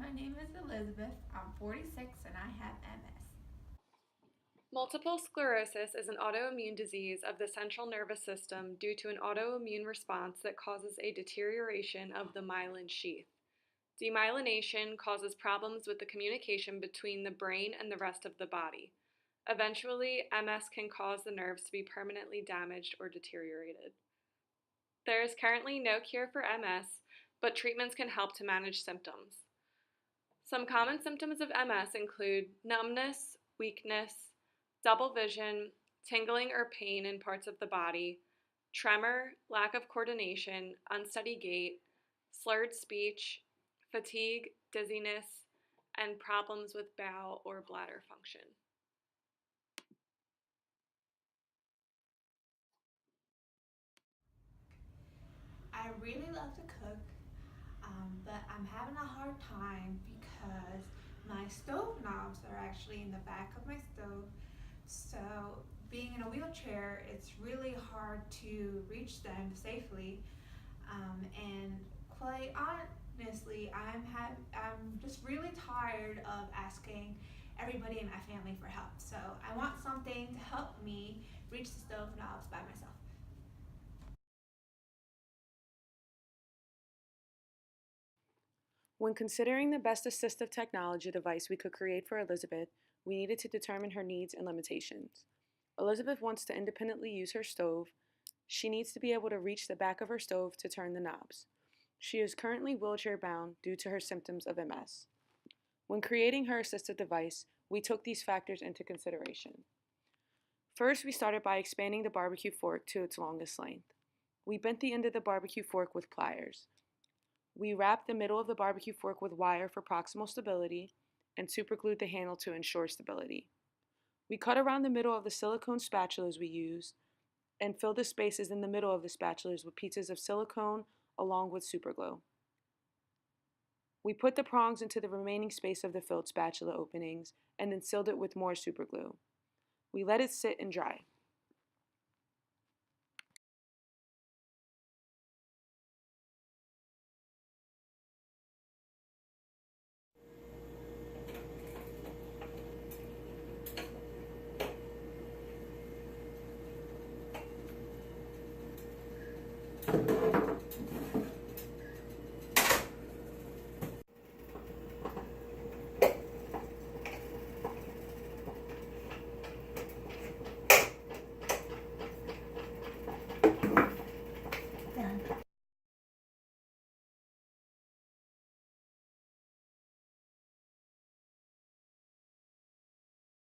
My name is Elizabeth. I'm 46 and I have MS. Multiple sclerosis is an autoimmune disease of the central nervous system due to an autoimmune response that causes a deterioration of the myelin sheath. Demyelination causes problems with the communication between the brain and the rest of the body. Eventually, MS can cause the nerves to be permanently damaged or deteriorated. There is currently no cure for MS, but treatments can help to manage symptoms. Some common symptoms of MS include numbness, weakness, double vision, tingling or pain in parts of the body, tremor, lack of coordination, unsteady gait, slurred speech, fatigue, dizziness, and problems with bowel or bladder function. I really love to cook, but I'm having a hard time because my stove knobs are actually in the back of my stove. So, being in a wheelchair, it's really hard to reach them safely. And quite honestly, I'm just really tired of asking everybody in my family for help. So, I want something to help me reach the stove knobs by myself. When considering the best assistive technology device we could create for Elizabeth, we needed to determine her needs and limitations. Elizabeth wants to independently use her stove. She needs to be able to reach the back of her stove to turn the knobs. She is currently wheelchair bound due to her symptoms of MS. When creating her assistive device, we took these factors into consideration. First, we started by expanding the barbecue fork to its longest length. We bent the end of the barbecue fork with pliers. We wrapped the middle of the barbecue fork with wire for proximal stability and superglued the handle to ensure stability. We cut around the middle of the silicone spatulas we used and filled the spaces in the middle of the spatulas with pieces of silicone along with superglue. We put the prongs into the remaining space of the filled spatula openings and then sealed it with more superglue. We let it sit and dry.